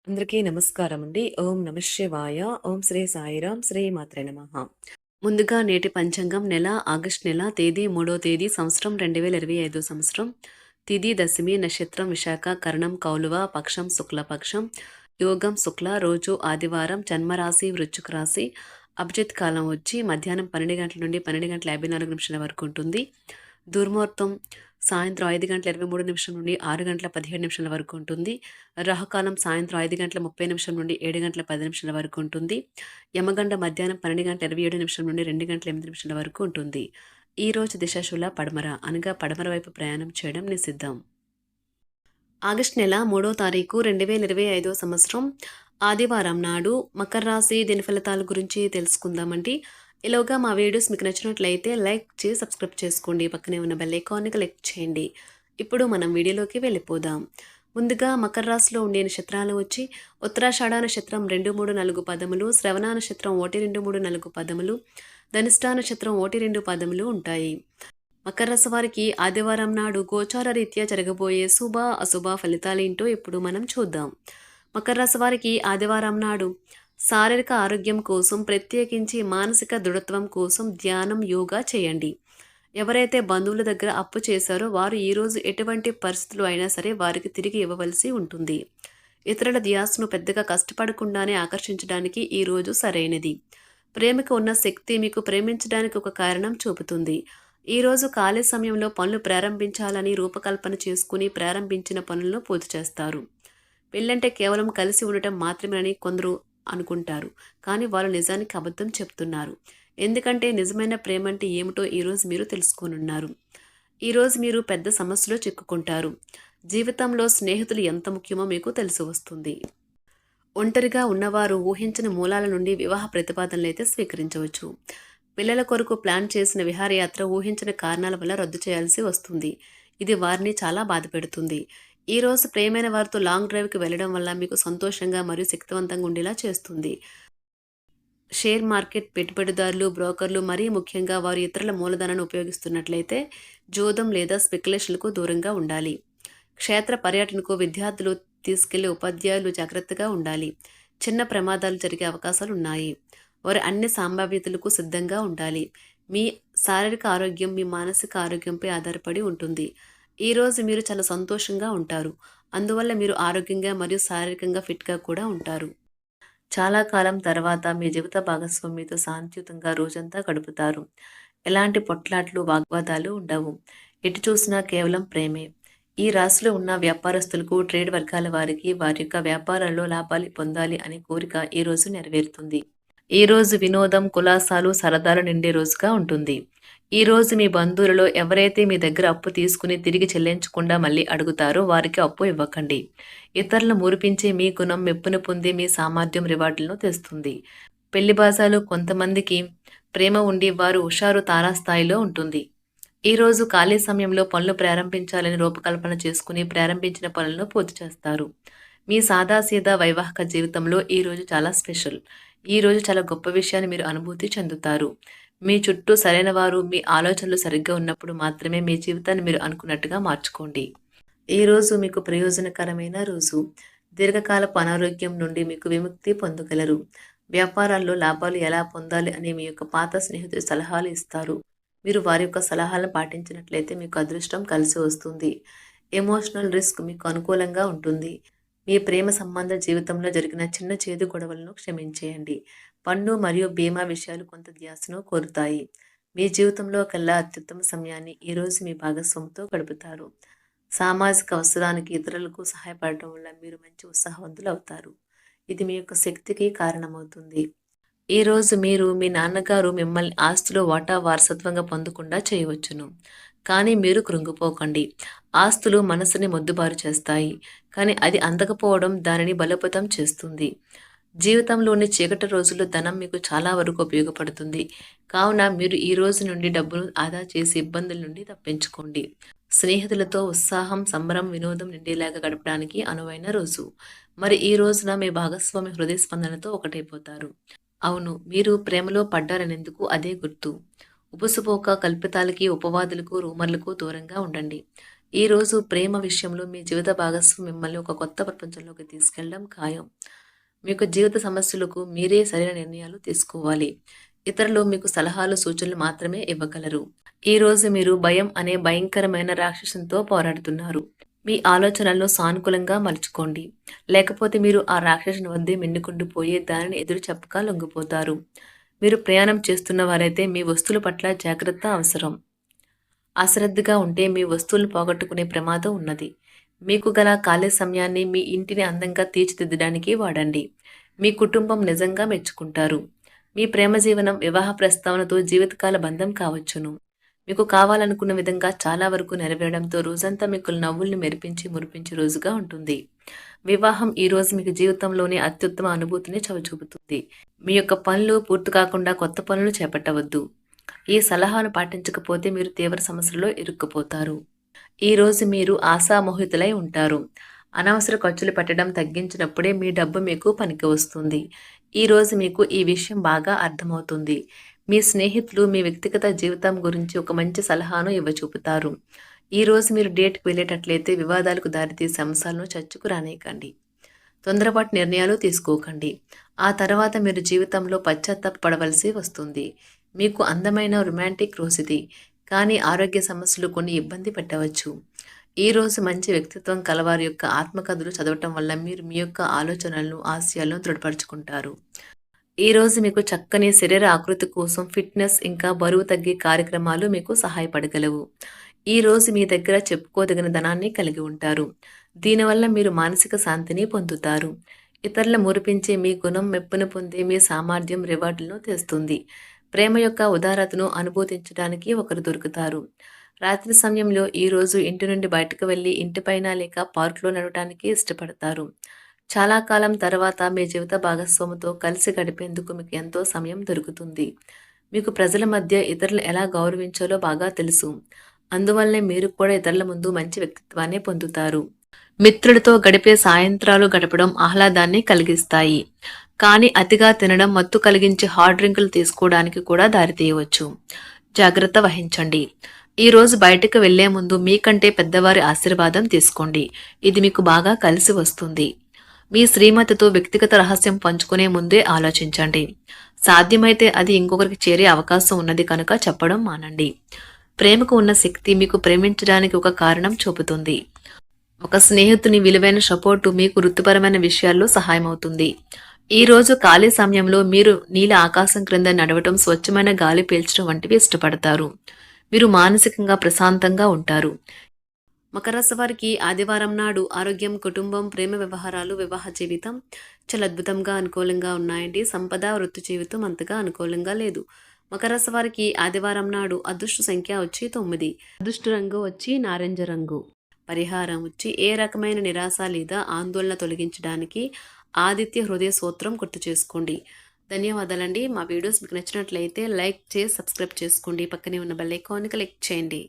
అందరికీ నమస్కారం అండి. ఓం నమః శివాయ. ఓం శ్రీ సాయిరాం. శ్రీ మాత్రే నమః. ముందుగా నేటి పంచాంగం నెల ఆగస్టు నెల తేదీ 3వ తేదీ సంవత్సరం 2025 సంవత్సరం. తిథి దశమి, నక్షత్రం విశాఖ, కరణం కౌలువ, పక్షం శుక్లపక్షం, యోగం శుక్ల, రోజు ఆదివారం, జన్మరాశి వృశ్చిక రాశి. అభిజిత్ కాలం వచ్చి మధ్యాహ్నం 12 గంటల నుండి 12 గంటల 54 నిమిషాల వరకు ఉంటుంది. దుర్ముహూర్తం సాయంత్రం 5 గంటల 23 నిమిషం నుండి 6 గంటల 17 నిమిషాల వరకు ఉంటుంది. రాహుకాలం సాయంత్రం 5 గంటల 30 నిమిషం నుండి 7 గంటల 10 నిమిషాల వరకు ఉంటుంది. యమగండ మధ్యాహ్నం 12 గంటల 27 నిమిషం నుండి 2 గంటల 8 నిమిషాల వరకు ఉంటుంది. ఈ రోజు దిశాశూల పడమర అనగా పడమర వైపు ప్రయాణం చేయడం నిషిద్ధం. ఆగస్టు నెల 3వ తారీఖు 2025 సంవత్సరం ఆదివారం నాడు మకర రాశి దిన ఫలితాల గురించి తెలుసుకుందామండి. ఈలోగా మా వీడియోస్ మీకు నచ్చినట్లయితే లైక్ చేసి సబ్స్క్రైబ్ చేసుకోండి. పక్కనే ఉన్న బెల్ ఐకాన్ని క్లిక్ చేయండి. ఇప్పుడు మనం వీడియోలోకి వెళ్ళిపోదాం. ముందుగా మకర రాశిలో ఉండే నక్షత్రాలు వచ్చి ఉత్తరాషాఢ నక్షత్రం 2, 3, 4 పదములు, శ్రవణ నక్షత్రం 1, 2, 3, 4 పదములు, ధనిష్ఠ నక్షత్రం 1, 2 పదములు ఉంటాయి. మకర రాశి వారికి ఆదివారం నాడు గోచార రీత్యా జరగబోయే శుభ అశుభ ఫలితాలేంటో ఇప్పుడు మనం చూద్దాం. మకర రాశి వారికి ఆదివారం నాడు శారీరక ఆరోగ్యం కోసం, ప్రత్యేకించి మానసిక దృఢత్వం కోసం ధ్యానం, యోగా చేయండి. ఎవరైతే బంధువుల దగ్గర అప్పు చేశారో వారు ఈరోజు ఎటువంటి పరిస్థితులు అయినా సరే వారికి తిరిగి ఇవ్వవలసి ఉంటుంది. ఇతరుల ధ్యాసను పెద్దగా కష్టపడకుండానే ఆకర్షించడానికి ఈరోజు సరైనది. ప్రేమకు ఉన్న శక్తి మీకు ప్రేమించడానికి ఒక కారణం చూపుతుంది. ఈరోజు ఖాళీ సమయంలో పనులు ప్రారంభించాలని రూపకల్పన చేసుకుని ప్రారంభించిన పనులను పూర్తి చేస్తారు. పెళ్ళంటే కేవలం కలిసి ఉండటం మాత్రమేనని కొందరు అనుకుంటారు, కానీ వాళ్ళు నిజానికి అబద్ధం చెప్తున్నారు. ఎందుకంటే నిజమైన ప్రేమ అంటే ఏమిటో ఈరోజు మీరు తెలుసుకోనున్నారు. ఈరోజు మీరు పెద్ద సమస్యలో చిక్కుకుంటారు. జీవితంలో స్నేహితులు ఎంత ముఖ్యమో మీకు తెలిసి వస్తుంది. ఒంటరిగా ఉన్నవారు ఊహించిన మూలాల నుండి వివాహ ప్రతిపాదనలు అయితే స్వీకరించవచ్చు. పిల్లల కొరకు ప్లాన్ చేసిన విహారయాత్ర ఊహించిన కారణాల వల్ల రద్దు చేయాల్సి వస్తుంది. ఇది వారిని చాలా బాధపెడుతుంది. ఈరోజు ప్రియమైన వారితో లాంగ్ డ్రైవ్కి వెళ్ళడం వల్ల మీకు సంతోషంగా మరియు శక్తివంతంగా ఉండేలా చేస్తుంది. షేర్ మార్కెట్ పెట్టుబడిదారులు, బ్రోకర్లు, మరీ ముఖ్యంగా వారు ఇతరుల మూలధనాన్ని ఉపయోగిస్తున్నట్లయితే జోదం లేదా స్పెక్యులేషన్లకు దూరంగా ఉండాలి. క్షేత్ర పర్యటనకు విద్యార్థులు తీసుకెళ్లే ఉపాధ్యాయులు జాగ్రత్తగా ఉండాలి. చిన్న ప్రమాదాలు జరిగే అవకాశాలు ఉన్నాయి. వారు అన్ని సంభావ్యతలకు సిద్ధంగా ఉండాలి. మీ శారీరక ఆరోగ్యం మీ మానసిక ఆరోగ్యంపై ఆధారపడి ఉంటుంది. ఈరోజు మీరు చాలా సంతోషంగా ఉంటారు. అందువల్ల మీరు ఆరోగ్యంగా మరియు శారీరకంగా ఫిట్గా కూడా ఉంటారు. చాలా కాలం తర్వాత మీ జీవిత భాగస్వామి మీతో శాంతియుతంగా రోజంతా గడుపుతారు. ఎలాంటి పొట్లాట్లు, వాగ్వాదాలు ఉండవు. ఎటు చూసినా కేవలం ప్రేమే. ఈ రాశిలో ఉన్న వ్యాపారస్తులకు, ట్రేడ్ వర్గాల వారికి వారి యొక్క వ్యాపారాల్లో లాభాలు పొందాలి అనే కోరిక ఈ రోజు నెరవేరుతుంది. ఈ రోజు వినోదం, కులాసాలు, సరదాలు నిండే రోజుగా ఉంటుంది. ఈ రోజు మీ బంధువులలో ఎవరైతే మీ దగ్గర అప్పు తీసుకుని తిరిగి చెల్లించకుండా మళ్ళీ అడుగుతారో వారికి అప్పు ఇవ్వకండి. ఇతరులను మురిపించే మీ గుణం మెప్పును పొంది మీ సామర్థ్యం రివార్డులను తెస్తుంది. పెళ్లి బాజాలు కొంతమందికి ప్రేమ ఉండి వారు హుషారు తారాస్థాయిలో ఉంటుంది. ఈరోజు ఖాళీ సమయంలో పనులు ప్రారంభించాలని రూపకల్పన చేసుకుని ప్రారంభించిన పనులను పూర్తి చేస్తారు. మీ సాదాసీదా వైవాహిక జీవితంలో ఈరోజు చాలా స్పెషల్. ఈరోజు చాలా గొప్ప విషయాన్ని మీరు అనుభూతి చెందుతారు. మీ చుట్టూ సరైన వారు, మీ ఆలోచనలు సరిగ్గా ఉన్నప్పుడు మాత్రమే మీ జీవితాన్ని మీరు అనుకున్నట్టుగా మార్చుకోండి. ఈరోజు మీకు ప్రయోజనకరమైన రోజు. దీర్ఘకాలపు అనారోగ్యం నుండి మీకు విముక్తి పొందగలరు. వ్యాపారాల్లో లాభాలు ఎలా పొందాలి అనే మీ యొక్క పాత స్నేహితులు సలహాలు ఇస్తారు. మీరు వారి యొక్క సలహాలను పాటించినట్లయితే మీకు అదృష్టం కలిసి వస్తుంది. ఎమోషనల్ రిస్క్ మీకు అనుకూలంగా ఉంటుంది. మీ ప్రేమ సంబంధ జీవితంలో జరిగిన చిన్న చేదు గొడవలను క్షమించేయండి. పన్ను మరియు బీమా విషయాలు కొంత ధ్యాసను కోరుతాయి. మీ జీవితంలో కల్లా అత్యుత్తమ సమయాన్ని ఈరోజు మీ భాగస్వామితో గడుపుతారు. సామాజిక అవసరానికి ఇతరులకు సహాయపడటం వల్ల మీరు మంచి ఉత్సాహవంతులు అవుతారు. ఇది మీ యొక్క శక్తికి కారణమవుతుంది. ఈరోజు మీరు మీ నాన్నగారు మిమ్మల్ని ఆస్తిలో వాటా వారసత్వంగా పొందకుండా చేయవచ్చును. కానీ మీరు కృంగిపోకండి. ఆస్తులు మనసుని మొద్దుబారు చేస్తాయి, కానీ అది అందకపోవడం దానిని బలోపేతం చేస్తుంది. జీవితంలోని చీకటి రోజుల్లో ధనం మీకు చాలా వరకు ఉపయోగపడుతుంది. కావున మీరు ఈ రోజు నుండి డబ్బును ఆదా చేసి ఇబ్బందుల నుండి తప్పించుకోండి. స్నేహితులతో ఉత్సాహం, సంబరం, వినోదం నిండేలాగా గడపడానికి అనువైన రోజు. మరి ఈ రోజున మీ భాగస్వామి హృదయ స్పందనతో ఒకటైపోతారు. అవును, మీరు ప్రేమలో పడ్డారనేందుకు అదే గుర్తు. ఉబుసుపోక కల్పితాలకి, ఉపవాదులకు, రూమర్లకు దూరంగా ఉండండి. ఈరోజు ప్రేమ విషయంలో మీ జీవిత భాగస్వామి మిమ్మల్ని ఒక కొత్త ప్రపంచంలోకి తీసుకెళ్ళడం ఖాయం. మీకు జీవిత సమస్యలకు మీరే సరైన నిర్ణయాలు తీసుకోవాలి. ఇతరులు మీకు సలహాలు, సూచనలు మాత్రమే ఇవ్వగలరు. ఈరోజు మీరు భయం అనే భయంకరమైన రాక్షసునితో పోరాడుతున్నారు. మీ ఆలోచనలను సానుకూలంగా మలుచుకోండి. లేకపోతే మీరు ఆ రాక్షసుని వద్దే మిన్నుకుండిపోయి దానిని ఎదురు చెప్పక లొంగిపోతారు. మీరు ప్రయాణం చేస్తున్న వారైతే మీ వస్తువుల పట్ల జాగ్రత్త అవసరం. అశ్రద్ధగా ఉంటే మీ వస్తువులను పోగొట్టుకునే ప్రమాదం ఉన్నది. మీకు గల ఖాళీ సమయాన్ని మీ ఇంటిని అందంగా తీర్చిదిద్దడానికి వాడండి. మీ కుటుంబం నిజంగా మెచ్చుకుంటారు. మీ ప్రేమ జీవనం వివాహ ప్రస్తావనతో జీవితకాల బంధం కావచ్చును. మీకు కావాలనుకున్న విధంగా చాలా వరకు నెరవేరడంతో రోజంతా మీకు నవ్వుల్ని మెరిపించి మురిపించే రోజుగా ఉంటుంది. వివాహం ఈ రోజు మీకు జీవితంలోని అత్యుత్తమ అనుభూతిని చవిచూపుతుంది. మీ యొక్క పనులు పూర్తి కాకుండా కొత్త పనులు చేపట్టవద్దు. ఈ సలహాను పాటించకపోతే మీరు తీవ్ర సమస్యల్లో ఇరుక్కుపోతారు. ఈ రోజు మీరు ఆశామోహితులై ఉంటారు. అనవసర ఖర్చులు పెట్టడం తగ్గించినప్పుడే మీ డబ్బు మీకు పనికి వస్తుంది. ఈ రోజు మీకు ఈ విషయం బాగా అర్థమవుతుంది. మీ స్నేహితులు మీ వ్యక్తిగత జీవితం గురించి ఒక మంచి సలహాను ఇవ్వచూపుతారు. ఈ రోజు మీరు డేట్‌కి వెళ్ళేటట్లయితే వివాదాలకు దారితీసే అంశాలను చర్చకు రానీయకండి. తొందరపాటు నిర్ణయాలు తీసుకోకండి. ఆ తర్వాత మీరు జీవితంలో పశ్చాత్తాపపడవలసి వస్తుంది. మీకు అందమైన రొమాంటిక్ రోజుది. కానీ ఆరోగ్య సమస్యలు కొన్ని ఇబ్బంది పెట్టవచ్చు. ఈ రోజు మంచి వ్యక్తిత్వం కలవారి యొక్క ఆత్మకథలు చదవటం వల్ల మీరు మీ యొక్క ఆలోచనలను, ఆశయాలను దృఢపరుచుకుంటారు. ఈ రోజు మీకు చక్కని శరీర ఆకృతి కోసం ఫిట్‌నెస్ ఇంకా బరువు తగ్గే కార్యక్రమాలు మీకు సహాయపడగలవు. ఈ రోజు మీ దగ్గర చెప్పుకోదగిన ధనాన్ని కలిగి ఉంటారు. దీనివల్ల మీరు మానసిక శాంతిని పొందుతారు. ఇతరుల మురిపించే మీ గుణం మెప్పును పొందే మీ సామర్థ్యం రివార్డులను తెస్తుంది. ప్రేమ యొక్క ఉదారతను అనుభూతించడానికి ఒకరు దొరుకుతారు. రాత్రి సమయంలో ఈ రోజు ఇంటి నుండి బయటకు వెళ్లి ఇంటిపైన లేక పార్క్‌లో నడవటానికి ఇష్టపడతారు. చాలా కాలం తర్వాత మీ జీవిత భాగస్వామితో కలిసి గడిపేందుకు మీకు ఎంతో సమయం దొరుకుతుంది. మీకు ప్రజల మధ్య ఇతరులను ఎలా గౌరవించాలో బాగా తెలుసు. అందువల్లనే మీరు కూడా ఇతరుల ముందు మంచి వ్యక్తిత్వాన్ని పొందుతారు. మిత్రులతో గడిపే సాయంత్రాలు గడపడం ఆహ్లాదాన్ని కలిగిస్తాయి. కానీ అతిగా తినడం మత్తు కలిగించే హార్డ్ డ్రింకులు తీసుకోవడానికి కూడా దారితీయవచ్చు. జాగ్రత్త వహించండి. ఈ రోజు బయటకు వెళ్లే ముందు మీకంటే పెద్దవారి ఆశీర్వాదం తీసుకోండి. ఇది మీకు బాగా కలిసి వస్తుంది. మీ శ్రీమతితో వ్యక్తిగత రహస్యం పంచుకునే ముందే ఆలోచించండి. సాధ్యమైతే అది ఇంకొకరికి చేరే అవకాశం ఉన్నది కనుక చెప్పడం మానండి. ప్రేమకు ఉన్న శక్తి మీకు ప్రేమించడానికి ఒక కారణం చూపుతుంది. ఒక స్నేహితుని విలువైన సపోర్టు మీకు వృత్తిపరమైన విషయాల్లో సహాయమవుతుంది. ఈ రోజు ఖాళీ సమయంలో మీరు నీల ఆకాశం క్రింద నడవటం, స్వచ్ఛమైన గాలి పీల్చడం వంటివి ఇష్టపడతారు. మీరు మానసికంగా ప్రశాంతంగా ఉంటారు. మకర రాశి వారికి ఆదివారం నాడు ఆరోగ్యం, కుటుంబం, ప్రేమ వ్యవహారాలు, వివాహ జీవితం చాలా అద్భుతంగా అనుకూలంగా ఉన్నాయండి. సంపద, వృత్తి జీవితం అంతగా అనుకూలంగా లేదు. మకర రాశి వారికి ఆదివారం నాడు అదృష్ట సంఖ్య వచ్చి 9. అదృష్ట రంగు వచ్చి నారింజ రంగు. పరిహారం వచ్చి ఏ రకమైన నిరాశ లేదా ఆందోళన తొలగించడానికి ఆదిత్య హృదయ సూత్రం గుర్తు చేసుకోండి. ధన్యవాదాలండి. మా వీడియోస్ మీకు నచ్చినట్లయితే లైక్ చేసి సబ్స్క్రైబ్ చేసుకోండి. పక్కనే ఉన్న బెల్ ఐకాన్ని క్లిక్ చేయండి.